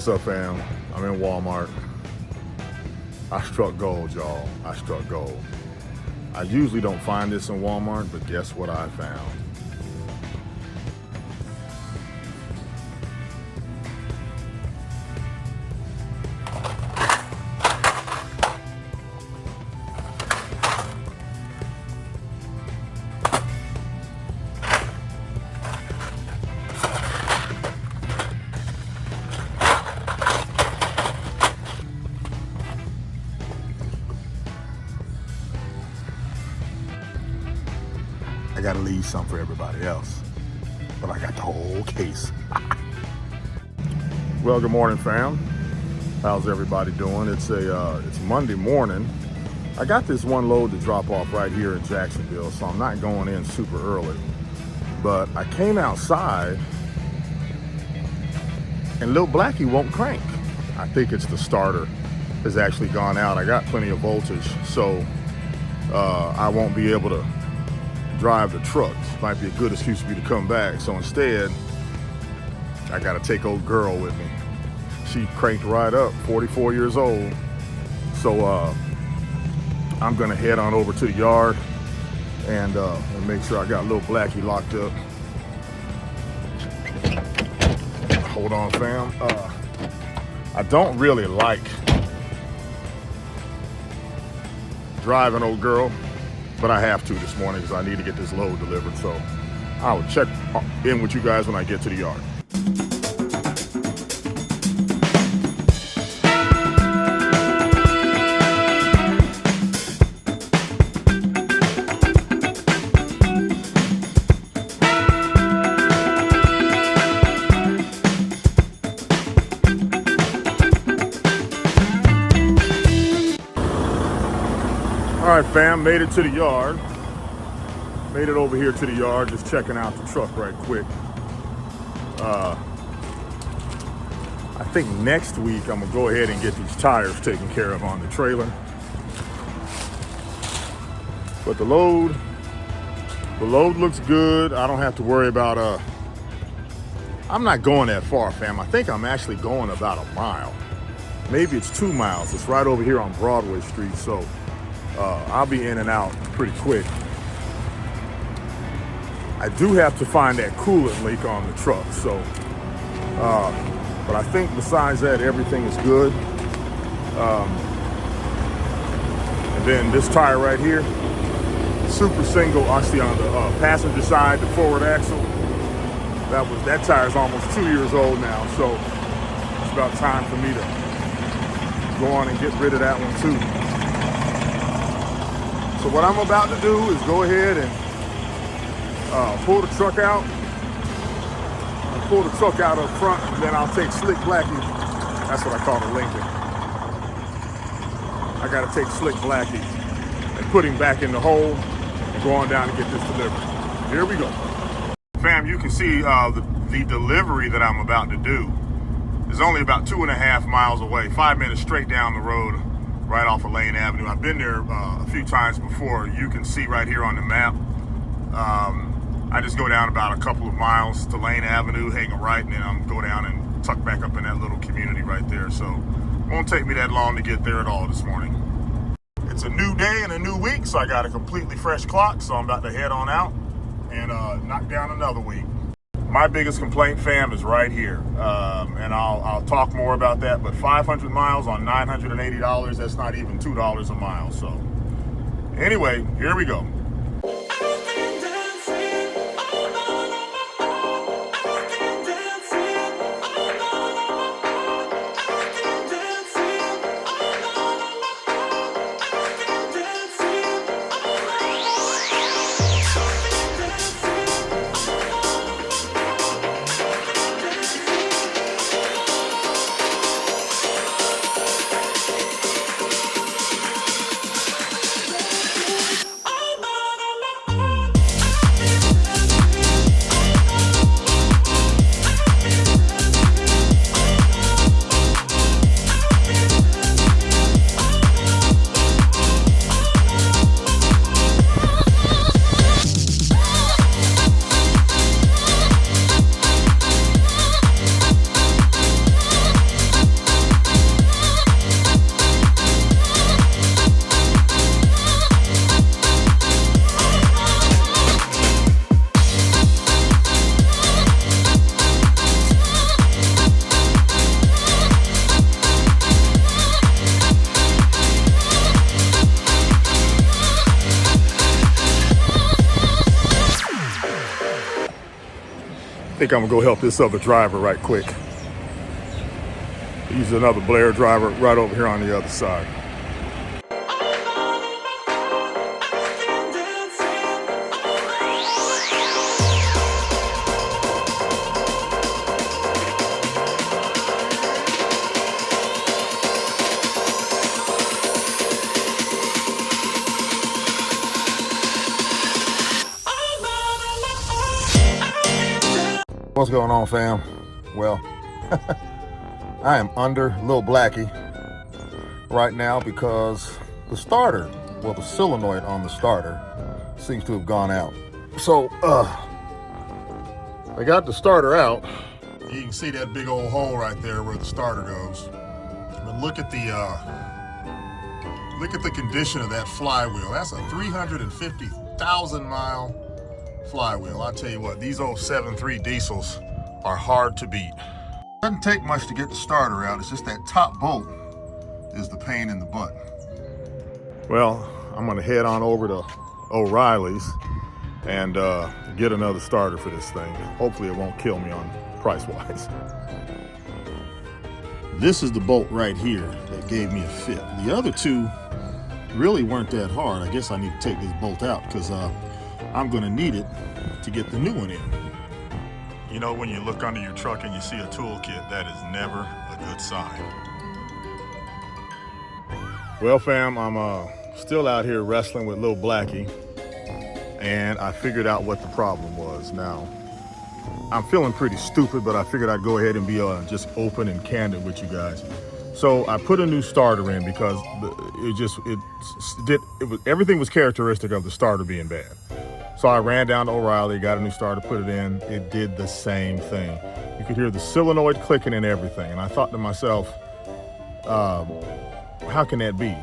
What's up, fam? I'm in Walmart. I struck gold, y'all. I struck gold. I usually don't find this in Walmart, but guess what I found? I gotta leave some for everybody else, but I got the whole case. Well, good morning, fam. How's everybody doing? It's Monday morning. I got this one load to drop off right here in Jacksonville, so I'm not going in super early. But I came outside, and little Blackie won't crank. I think it's the starter has actually gone out. I got plenty of voltage, so I won't be able to drive the truck. Might be a good excuse for me to come back. So instead, I gotta take old girl with me. She cranked right up, 44 years old. So I'm gonna head on over to the yard and make sure I got little Blackie locked up. Hold on, fam. I don't really like driving old girl, but I have to this morning because I need to get this load delivered. So I will check in with you guys when I get to the yard. All right, fam, made it to the yard. Made it over here to the yard, just checking out the truck right quick. I think next week I'm gonna go ahead and get these tires taken care of on the trailer. But the load looks good. I don't have to worry about, I'm not going that far, fam. I think I'm actually going about a mile. Maybe it's 2 miles. It's right over here on Broadway Street, so I'll be in and out pretty quick. I do have to find that coolant leak on the truck, so, but I think besides that, everything is good. And then this tire right here, super single, actually on the passenger side, the forward axle, that tire's almost 2 years old now, so it's about time for me to go on and get rid of that one too. So what I'm about to do is go ahead and pull the truck out. I'll pull the truck out up front, and then I'll take Slick Blackie. That's what I call the Lincoln. I gotta take Slick Blackie and put him back in the hole and go on down and get this delivered. Here we go. Fam, you can see the delivery that I'm about to do is only about 2.5 miles away, 5 minutes straight down the road, right off of Lane Avenue. I've been there a few times before. You can see right here on the map. I just go down about a couple of miles to Lane Avenue, hang a right, and then I'm go down and tuck back up in that little community right there. So it won't take me that long to get there at all this morning. It's a new day and a new week, so I got a completely fresh clock. So I'm about to head on out and knock down another week. My biggest complaint, fam, is right here. And I'll talk more about that, but 500 miles on $980, that's not even $2 a mile. So anyway, here we go. Oh, think I'm gonna go help this other driver right quick. He's another Blair driver right over here on the other side. What's going on, fam? Well, I am under Lil Blackie right now because the starter, well, the solenoid on the starter seems to have gone out. So, I got the starter out. You can see that big old hole right there where the starter goes. But look at the condition of that flywheel. That's a 350,000 mile flywheel. I tell you what, these old 7.3 diesels are hard to beat. It doesn't take much to get the starter out. It's just that top bolt is the pain in the butt. Well, I'm gonna head on over to O'Reilly's and get another starter for this thing. Hopefully it won't kill me on price-wise. This is the bolt right here that gave me a fit. The other two really weren't that hard. I guess I need to take this bolt out because I'm gonna need it to get the new one in. You know, when you look under your truck and you see a toolkit, that is never a good sign. Well, fam, I'm still out here wrestling with Lil Blackie, and I figured out what the problem was. Now, I'm feeling pretty stupid, but I figured I'd go ahead and be just open and candid with you guys. So I put a new starter in because everything was characteristic of the starter being bad. So I ran down to O'Reilly, got a new starter, put it in. It did the same thing. You could hear the solenoid clicking and everything. And I thought to myself, how can that be?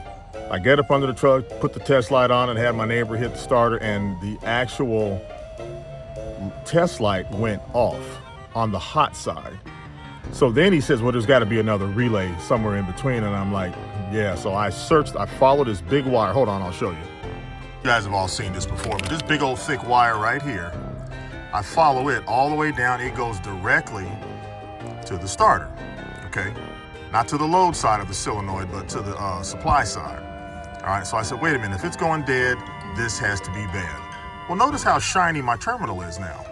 I get up under the truck, put the test light on, and had my neighbor hit the starter, and the actual test light went off on the hot side. So then he says, well, there's got to be another relay somewhere in between. And I'm like, yeah. So I searched, I followed this big wire. Hold on, I'll show you. You guys have all seen this before, but this big old thick wire right here, I follow it all the way down. It goes directly to the starter, okay? Not to the load side of the solenoid, but to the supply side. All right, so I said, wait a minute, if it's going dead, this has to be bad. Well, notice how shiny my terminal is now.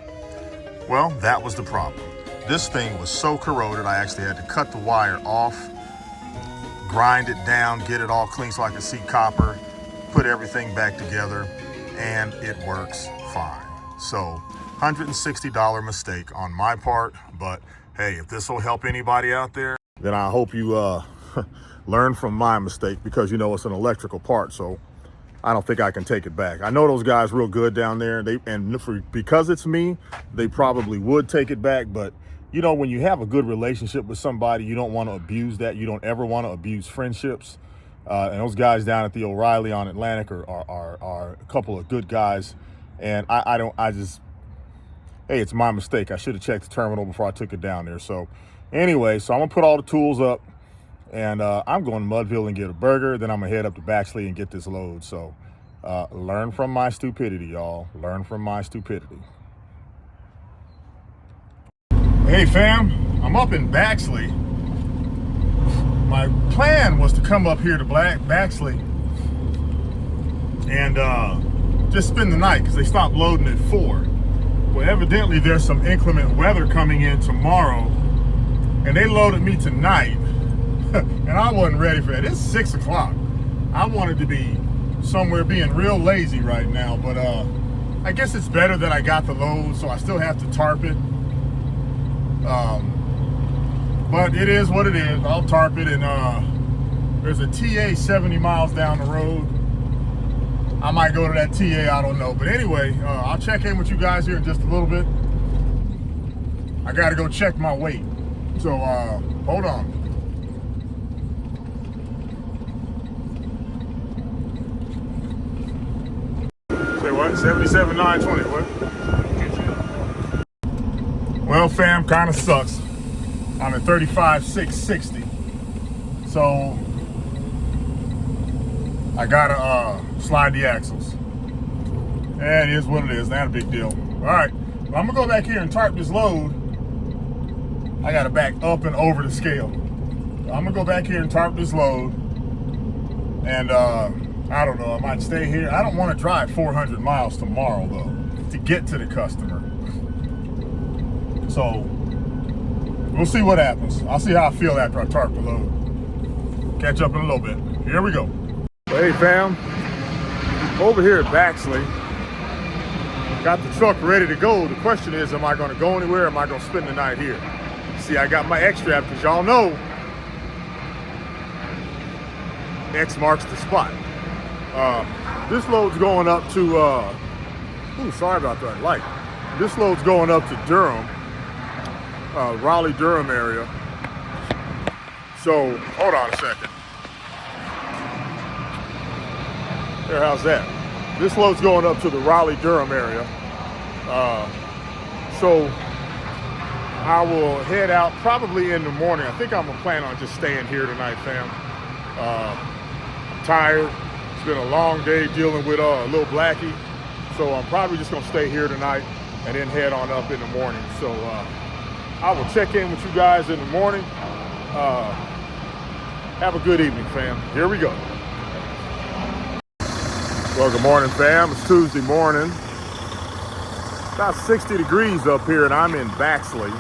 Well, that was the problem. This thing was so corroded, I actually had to cut the wire off, grind it down, get it all clean so I could see copper, put everything back together, and it works fine. So, $160 mistake on my part, but hey, if this will help anybody out there, then I hope you learn from my mistake, because you know it's an electrical part, so I don't think I can take it back. I know those guys real good down there, because it's me, they probably would take it back, but you know, when you have a good relationship with somebody, you don't want to abuse that. You don't ever want to abuse friendships. And those guys down at the O'Reilly on Atlantic are a couple of good guys. And hey, it's my mistake. I should have checked the terminal before I took it down there. So anyway, so I'm gonna put all the tools up, and I'm going to Mudville and get a burger. Then I'm gonna head up to Baxley and get this load. So learn from my stupidity, y'all. Learn from my stupidity. Hey fam, I'm up in Baxley. My plan was to come up here to Baxley and just spend the night, because they stopped loading at 4. Well, evidently there's some inclement weather coming in tomorrow, and they loaded me tonight, and I wasn't ready for that. It's 6 o'clock. I wanted to be somewhere being real lazy right now, but I guess it's better that I got the load, so I still have to tarp it. But it is what it is. I'll tarp it, and there's a TA 70 miles down the road. I might go to that TA, I don't know. But anyway, I'll check in with you guys here in just a little bit. I gotta go check my weight. So hold on. Say what? 77,920, what? Well, fam, kind of sucks. I'm at 35,660. So I gotta slide the axles. And it is what it is, not a big deal. All right, But I'm gonna go back here and tarp this load. I gotta back up and over the scale. I'm gonna go back here and tarp this load. And I don't know, I might stay here. I don't want to drive 400 miles tomorrow though, to get to the customer. So we'll see what happens. I'll see how I feel after I tarp the load. Catch up in a little bit. Here we go. Hey fam, over here at Baxley, got the truck ready to go. The question is, am I gonna go anywhere or am I gonna spend the night here? See, I got my X-strap because y'all know X marks the spot. This load's going up to, ooh, sorry about that light. This load's going up to Durham, Raleigh, Durham area. So, hold on a second. There, how's that? This load's going up to the Raleigh, Durham area. So, I will head out probably in the morning. I think I'm gonna plan on just staying here tonight, fam. I'm tired. It's been a long day dealing with little Blackie. So I'm probably just gonna stay here tonight and then head on up in the morning. So I will check in with you guys in the morning. Have a good evening, fam. Here we go. Well, good morning, fam. It's Tuesday morning. About 60 degrees up here and I'm in Baxley.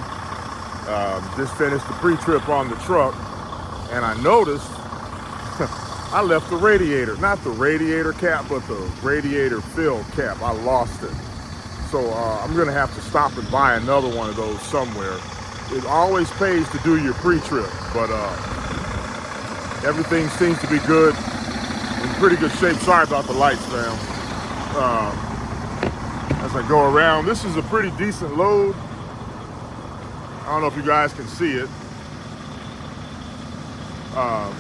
Just finished the pre-trip on the truck and I noticed I left the radiator, not the radiator cap, but the radiator fill cap. I lost it. So I'm gonna have to stop and buy another one of those somewhere. It always pays to do your pre-trip, but everything seems to be good, in pretty good shape. Sorry about the lights, fam. As I go around, this is a pretty decent load. I don't know if you guys can see it.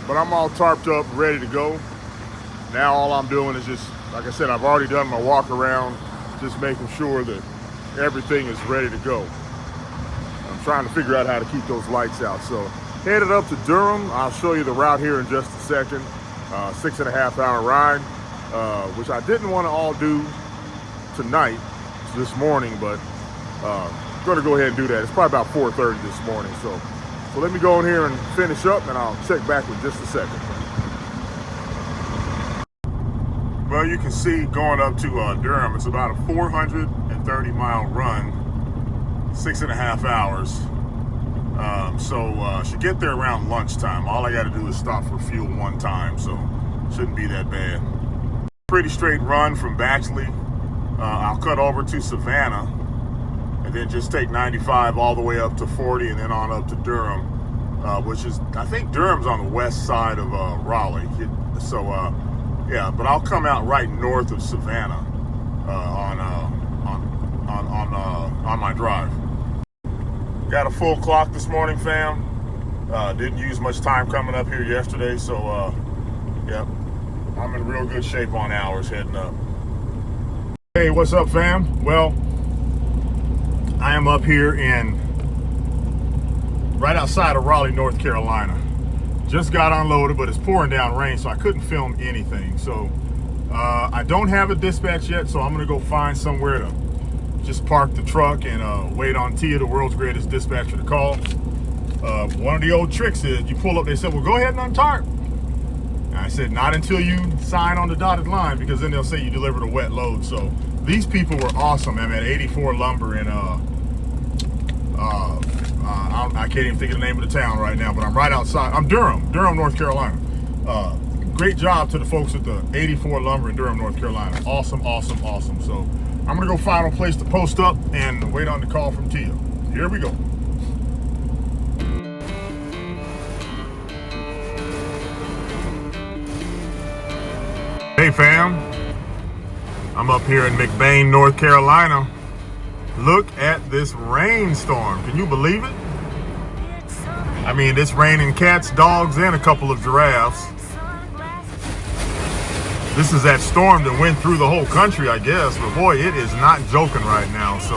But I'm all tarped up, ready to go. Now all I'm doing is just, like I said, I've already done my walk around, just making sure that everything is ready to go. I'm trying to figure out how to keep those lights out. So headed up to Durham. I'll show you the route here in just a second. 6.5 hour ride, which I didn't want to all do tonight, this morning, but I'm gonna go ahead and do that. It's probably about 4:30 this morning. So let me go in here and finish up and I'll check back in just a second. Well, you can see going up to Durham, it's about a 430 mile run, 6.5 hours. So should get there around lunchtime. All I got to do is stop for fuel one time, so shouldn't be that bad. Pretty straight run from Baxley. I'll cut over to Savannah and then just take 95 all the way up to 40 and then on up to Durham, which is, I think Durham's on the west side of Raleigh. So yeah, but I'll come out right north of Savannah on my drive. Got a full clock this morning, fam. Didn't use much time coming up here yesterday, so yep, I'm in real good shape on hours heading up. Hey, what's up, fam? Well, I am up here right outside of Raleigh, North Carolina. Just got unloaded, but it's pouring down rain, so I couldn't film anything. So I don't have a dispatch yet, so I'm gonna go find somewhere to just park the truck and wait on Tia, the world's greatest dispatcher, to call. One of the old tricks is you pull up, they said, well, go ahead and untarp. And I said, not until you sign on the dotted line, because then they'll say you delivered a wet load. So these people were awesome. I'm at 84 Lumber in, I can't even think of the name of the town right now, but I'm right outside. I'm Durham, North Carolina. Great job to the folks at the 84 Lumber in Durham, North Carolina. Awesome, awesome, awesome. So I'm gonna go find a place to post up and wait on the call from Tia. Here we go. Hey fam, I'm up here in McBain, North Carolina. Look at this rainstorm. Can you believe it? I mean, it's raining cats, dogs, and a couple of giraffes. This is that storm that went through the whole country, I guess, but boy, it is not joking right now. So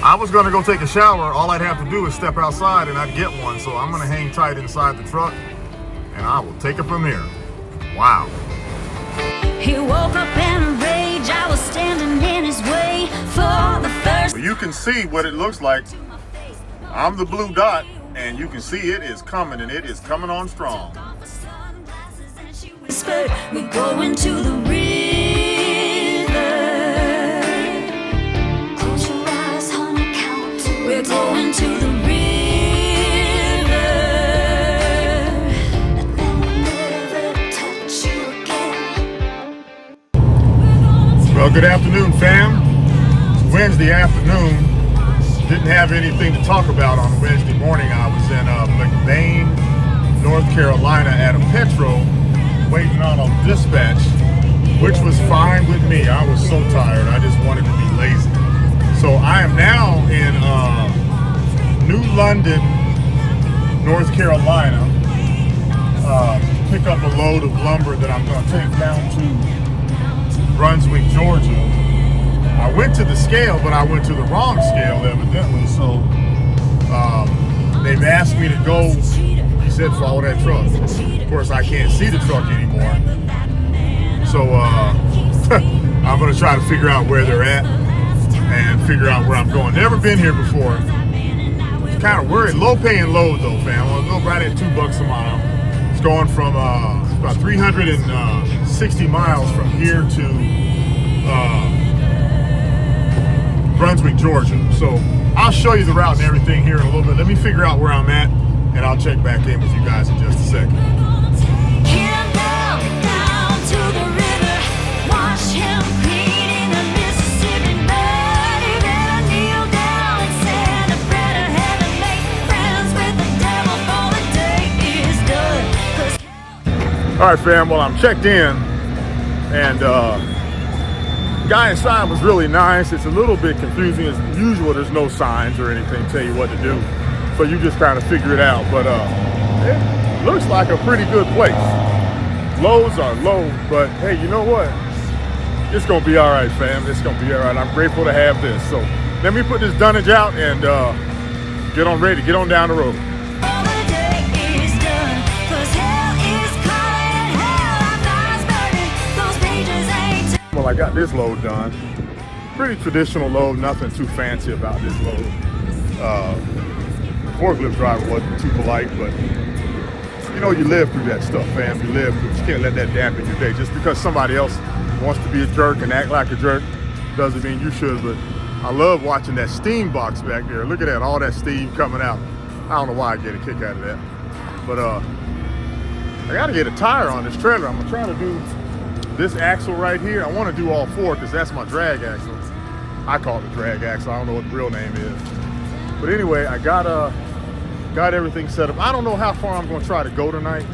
I was gonna go take a shower. All I'd have to do is step outside and I'd get one. So I'm gonna hang tight inside the truck and I will take it from here. Wow. He woke up in a rage. I was standing in his way for the first. You you can see what it looks like. I'm the blue dot, and you can see it is coming, and it is coming on strong. We're going to the river. Close your eyes, honey, count to. We're going to the river. And then we'll never touch you again. Well, good afternoon, fam. It's Wednesday afternoon. Didn't have anything to talk about on Wednesday morning. I was in McBain, North Carolina at a Petro, waiting on a dispatch, which was fine with me. I was so tired. I just wanted to be lazy. So I am now in New London, North Carolina, pick up a load of lumber that I'm going to take down to Brunswick, Georgia. I went to the scale, but I went to the wrong scale, evidently. So they've asked me to go. He said, follow that truck. Of course, I can't see the truck anymore. So I'm going to try to figure out where they're at and figure out where I'm going. Never been here before. Kind of worried. Low-paying load, though, fam. I'll go right at $2 a mile. It's going from about 360 miles from here to Brunswick, Georgia. So I'll show you the route and everything here in a little bit. Let me figure out where I'm at, and I'll check back in with you guys in just a second. All right, fam, well, I'm checked in, and the guy inside was really nice. It's a little bit confusing. As usual, there's no signs or anything tell you what to do, so you just kind of figure it out. But it looks like a pretty good place. Lows are low, but hey, you know what? It's gonna be all right, fam. It's gonna be all right. I'm grateful to have this. So let me put this dunnage out and get on ready, get on down the road. Well, I got this load done. Pretty traditional load, nothing too fancy about this load. The forklift driver wasn't too polite, but you know, you live through that stuff, fam. You live through it. You can't let that dampen your day. Just because somebody else wants to be a jerk and act like a jerk doesn't mean you should. But I love watching that steam box back there. Look at that, all that steam coming out. I don't know why I get a kick out of that. But I gotta get a tire on this trailer. I'm gonna try to do this axle right here. I want to do all four because that's my drag axle. I call it the drag axle. I don't know what the real name is. But anyway, I got everything set up. I don't know how far I'm going to try to go tonight.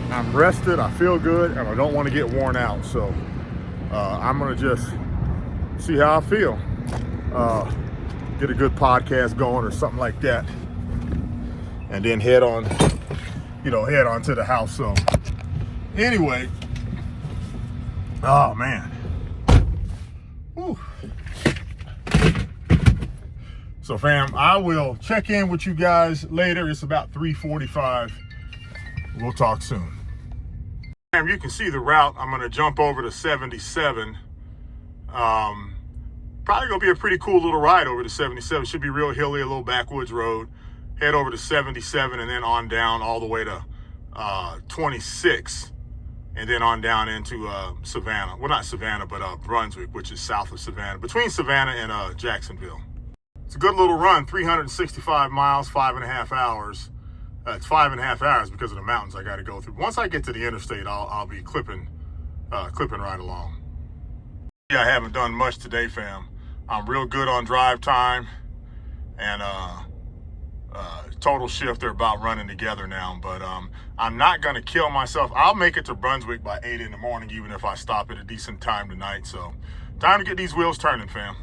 I'm rested. I feel good, and I don't want to get worn out. So I'm going to just see how I feel. Get a good podcast going or something like that, and then head on to the house. So. Anyway, oh man. Whew. So fam, I will check in with you guys later. It's about 3:45. We'll talk soon. Fam, you can see the route. I'm gonna jump over to 77. Probably gonna be a pretty cool little ride over to 77. Should be real hilly, a little backwoods road. Head over to 77 and then on down all the way to 26. And then on down into Savannah. Well, not Savannah, but Brunswick, which is south of Savannah, between Savannah and Jacksonville. It's a good little run, 365 miles, 5.5 hours. It's 5.5 hours because of the mountains I got to go through. Once I get to the interstate, I'll be clipping right along. Yeah, I haven't done much today, fam. I'm real good on drive time, and total shift, they're about running together now, but I'm not gonna kill myself. I'll make it to Brunswick by 8 in the morning, even if I stop at a decent time tonight. So time to get these wheels turning, fam.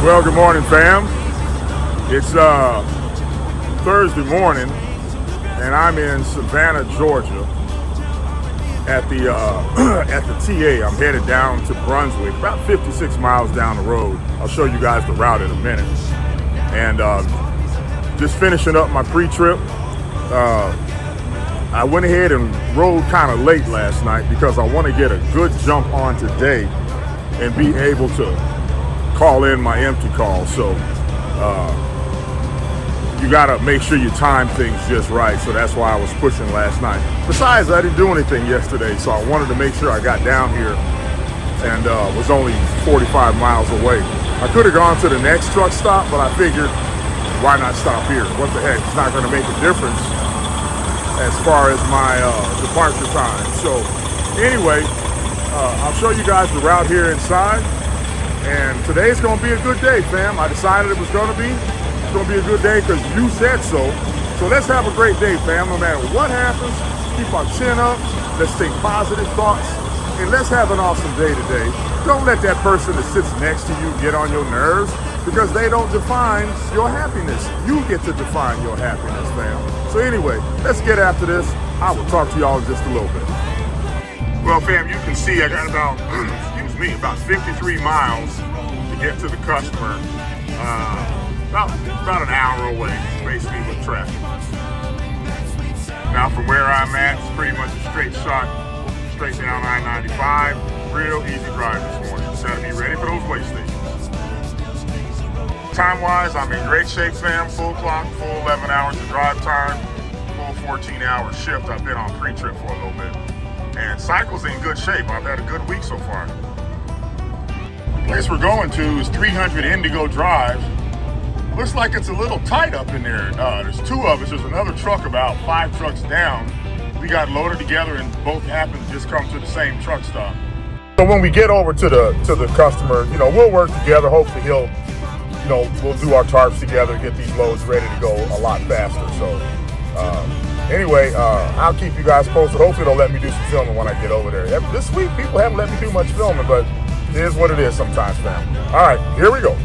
Well, good morning, fam. It's Thursday morning, and I'm in Savannah, Georgia, at the at the TA. I'm headed down to Brunswick, about 56 miles down the road. I'll show you guys the route in a minute. And just finishing up my pre-trip. I went ahead and rode kind of late last night because I want to get a good jump on today and be able to call in my empty call. So you gotta make sure you time things just right. So that's why I was pushing last night. Besides, I didn't do anything yesterday, so I wanted to make sure I got down here and was only 45 miles away. I could have gone to the next truck stop, but I figured, why not stop here? What the heck? It's not gonna make a difference as far as my departure time. So anyway, I'll show you guys the route here inside. And today's gonna be a good day, fam. I decided it was gonna be. It's gonna be a good day because you said so. So let's have a great day, fam. No matter what happens, keep our chin up. Let's think positive thoughts. And let's have an awesome day today. Don't let that person that sits next to you get on your nerves because they don't define your happiness. You get to define your happiness, fam. So anyway, let's get after this. I will talk to y'all in just a little bit. Well, fam, you can see I got about, about 53 miles to get to the customer. About an hour away, basically, with traffic. Now, from where I'm at, it's pretty much a straight shot, straight down I-95. Real easy drive this morning. Just gotta be ready for those way stations. Time-wise, I'm in great shape, fam. Full clock, full 11 hours of drive time, full 14-hour shift. I've been on pre-trip for a little bit. And cycle's in good shape. I've had a good week so far. The place we're going to is 300 Indigo Drive. Looks like it's a little tight up in there. There's two of us. There's another truck about 5 trucks down. We got loaded together and both happened to just come to the same truck stop. So when we get over to the customer, we'll work together. Hopefully he'll, we'll do our tarps together, get these loads ready to go a lot faster. So anyway, I'll keep you guys posted. Hopefully they'll let me do some filming when I get over there. This week people haven't let me do much filming, but it is what it is sometimes, fam. All right, here we go.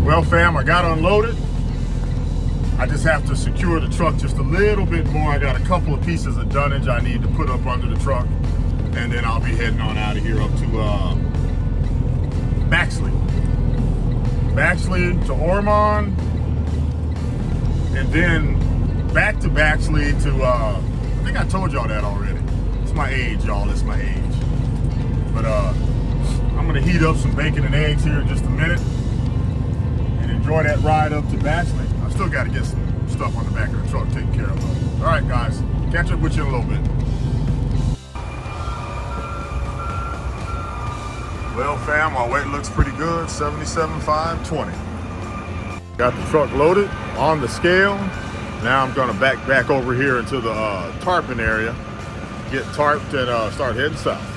Well, fam, I got unloaded. I just have to secure the truck just a little bit more. I got a couple of pieces of dunnage I need to put up under the truck, and then I'll be heading on out of here up to Baxley to Ormond, and then back to Baxley to think I told y'all that already. It's my age, y'all. It's my age. But I'm gonna heat up some bacon and eggs here in just a minute and enjoy that ride up to Baxley. I still got to get some stuff on the back of the truck taken care of though. All right, guys, catch up with you in a little bit. Well, fam, our weight looks pretty good, 77,520. Got the truck loaded on the scale. Now I'm gonna back over here into the tarping area, get tarped and start heading south.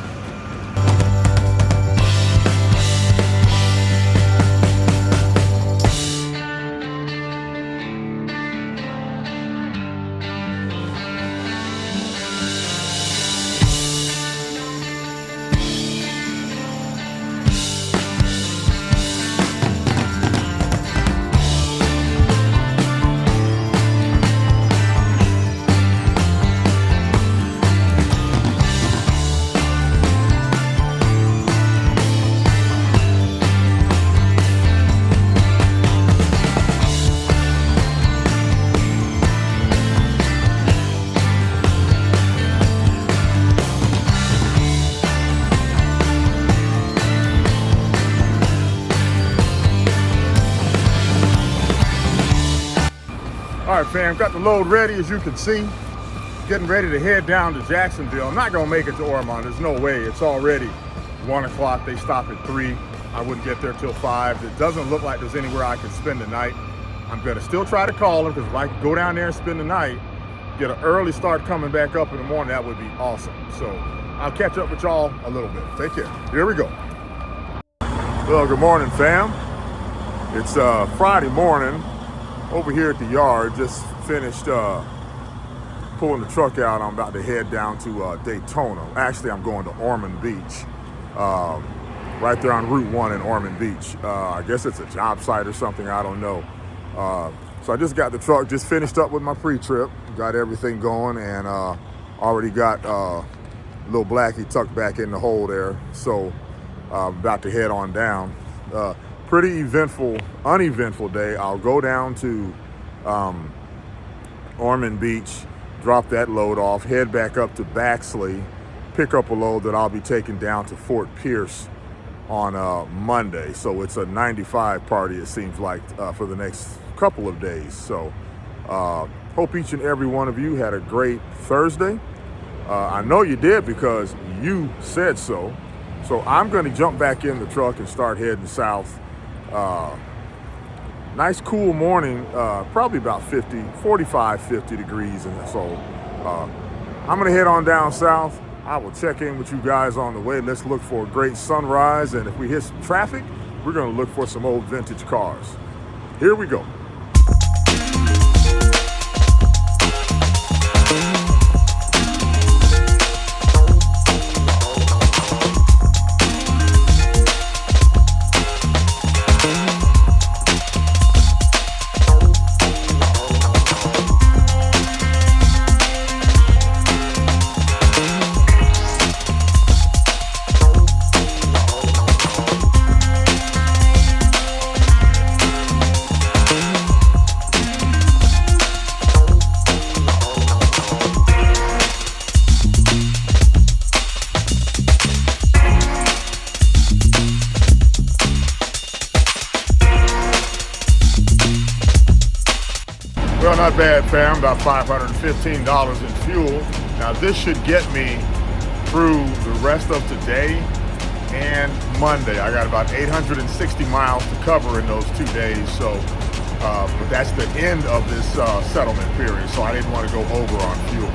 All right, fam, got the load ready, as you can see. Getting ready to head down to Jacksonville. I'm not gonna make it to Ormond, there's no way. It's already 1 o'clock, they stop at 3. I wouldn't get there till 5. It doesn't look like there's anywhere I can spend the night. I'm gonna still try to call them, because if I could go down there and spend the night, get an early start coming back up in the morning, that would be awesome. So I'll catch up with y'all a little bit. Take care. Here we go. Well, good morning, fam. It's Friday morning. Over here at the yard, just finished pulling the truck out. I'm about to head down to Daytona. Actually, I'm going to Ormond Beach, right there on Route 1 in Ormond Beach. I guess it's a job site or something, I don't know. So I just got the truck, just finished up with my pre-trip, got everything going, and already got little Blackie tucked back in the hole there. So I'm about to head on down. Pretty uneventful day. I'll go down to Ormond Beach, drop that load off, head back up to Baxley, pick up a load that I'll be taking down to Fort Pierce on Monday. So it's a 95 party, it seems like, for the next couple of days. So hope each and every one of you had a great Thursday. I know you did, because you said so. So I'm going to jump back in the truck and start heading south. Nice cool morning, probably about 45, 50 degrees. And so I'm gonna head on down south. I will check in with you guys on the way. Let's look for a great sunrise. And if we hit some traffic, we're gonna look for some old vintage cars. Here we go. Well, not bad, fam. About $515 in fuel. Now, this should get me through the rest of today and Monday. I got about 860 miles to cover in those 2 days. So, but that's the end of this settlement period. So I didn't want to go over on fuel.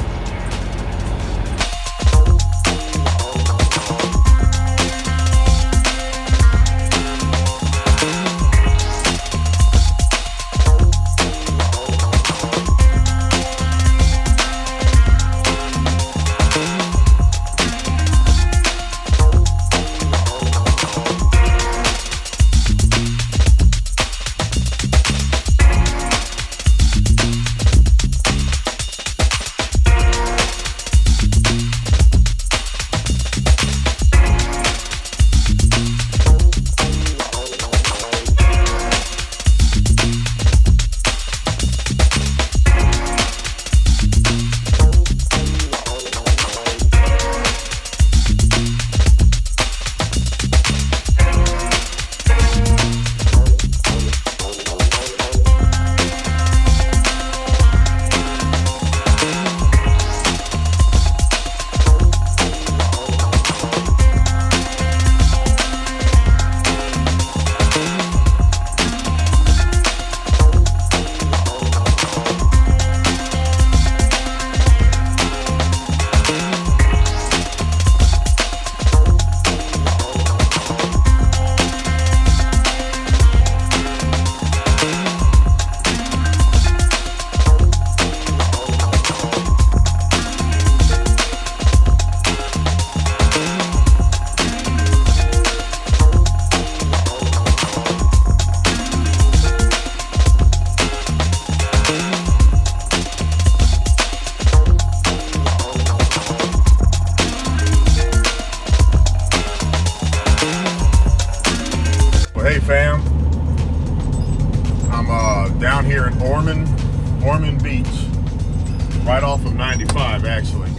right off of 95 actually.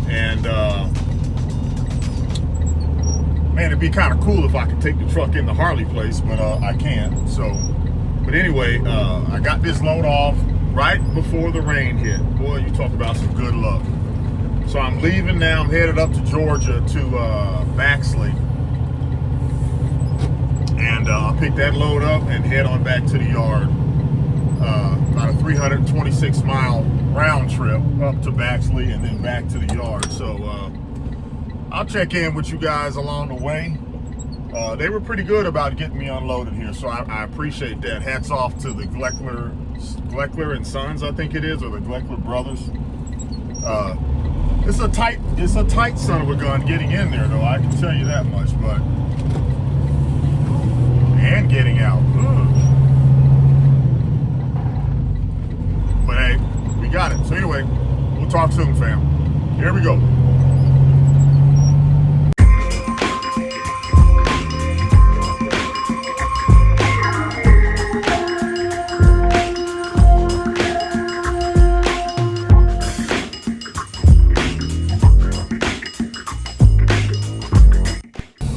And man, it'd be kind of cool if I could take the truck in the Harley place, but I can't. So, but anyway, I got this load off right before the rain hit. Boy, you talk about some good luck. So I'm leaving now. I'm headed up to Georgia to Baxley. And I'll pick that load up and head on back to the yard. About a 326-mile round trip up to Baxley and then back to the yard. So I'll check in with you guys along the way. They were pretty good about getting me unloaded here, so I appreciate that. Hats off to the Gleckler and Sons, I think it is, or the Gleckler brothers. It's a tight son of a gun getting in there, though. I can tell you that much. But and getting out. Ugh. But hey, we got it. So anyway, we'll talk soon, fam. Here we go.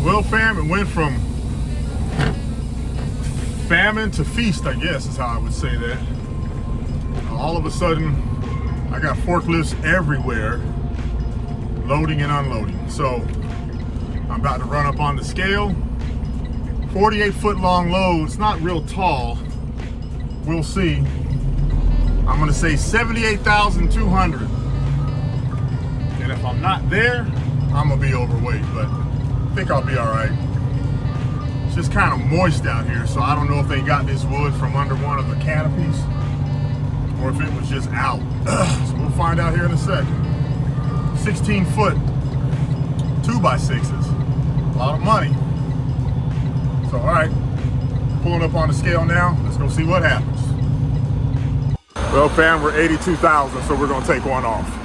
Well, fam, it went from famine to feast, I guess is how I would say that. All of a sudden, I got forklifts everywhere, loading and unloading. So I'm about to run up on the scale. 48-foot long load. It's not real tall. We'll see. I'm gonna say 78,200. And if I'm not there, I'm gonna be overweight, but I think I'll be all right. It's just kind of moist out here, so I don't know if they got this wood from under one of the canopies or if it was just out. So we'll find out here in a second. 16-foot 2x6s, a lot of money. So all right, pulling up on the scale now. Let's go see what happens. Well, fam, we're 82,000, so we're gonna take one off.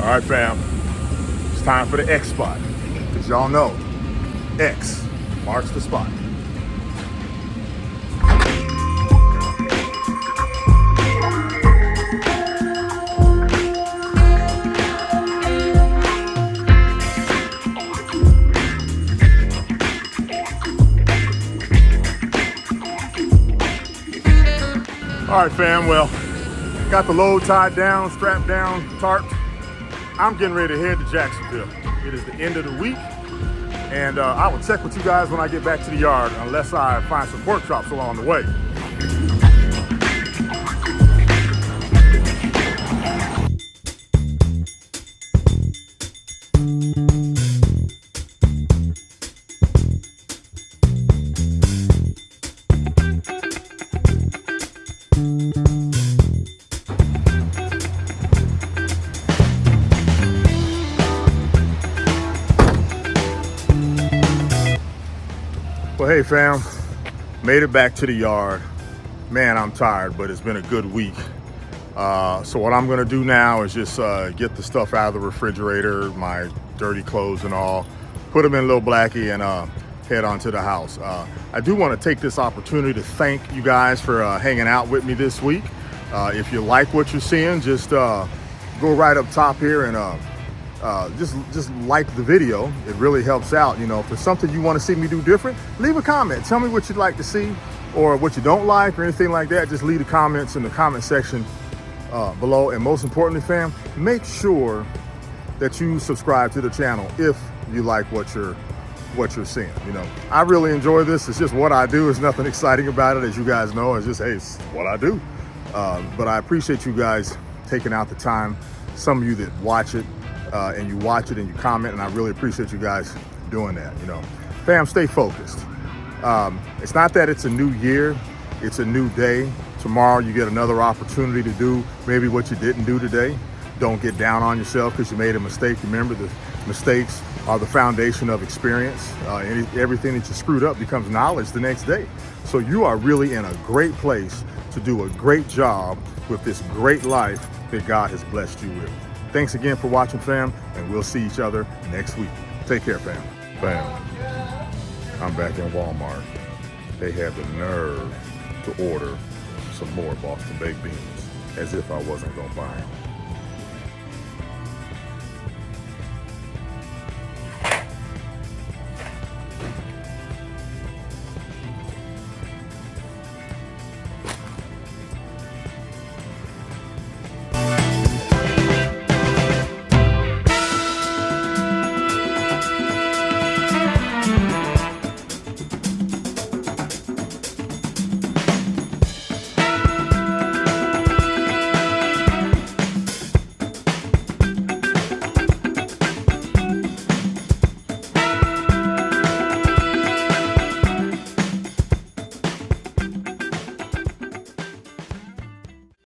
All right, fam, it's time for the X spot, because y'all know X marks the spot. All right, fam, well, got the load tied down, strapped down, tarped. I'm getting ready to head to Jacksonville. It is the end of the week, and I will check with you guys when I get back to the yard, unless I find some pork chops along the way. Well, hey fam, made it back to the yard. Man, I'm tired, but it's been a good week. So what I'm gonna do now is just get the stuff out of the refrigerator, my dirty clothes and all, put them in Lil Blackie and head on to the house. I do wanna take this opportunity to thank you guys for hanging out with me this week. If you like what you're seeing, just go right up top here and just like the video. It really helps out. You know, if there's something you want to see me do different, leave a comment. Tell me what you'd like to see or what you don't like or anything like that. Just leave the comments in the comment section below. And most importantly, fam, make sure that you subscribe to the channel if you like what you're seeing. You know, I really enjoy this. It's just what I do. There's nothing exciting about it, as you guys know. It's just, hey, it's what I do. But I appreciate you guys taking out the time. Some of you that watch it, and you watch it and you comment, and I really appreciate you guys doing that. You know, fam, stay focused. It's not that it's a new year, it's a new day. Tomorrow you get another opportunity to do maybe what you didn't do today. Don't get down on yourself because you made a mistake. Remember, the mistakes are the foundation of experience. Everything that you screwed up becomes knowledge the next day. So you are really in a great place to do a great job with this great life that God has blessed you with. Thanks again for watching, fam, and we'll see each other next week. Take care, fam. Fam, I'm back in Walmart. They had the nerve to order some more Boston baked beans, as if I wasn't gonna buy them.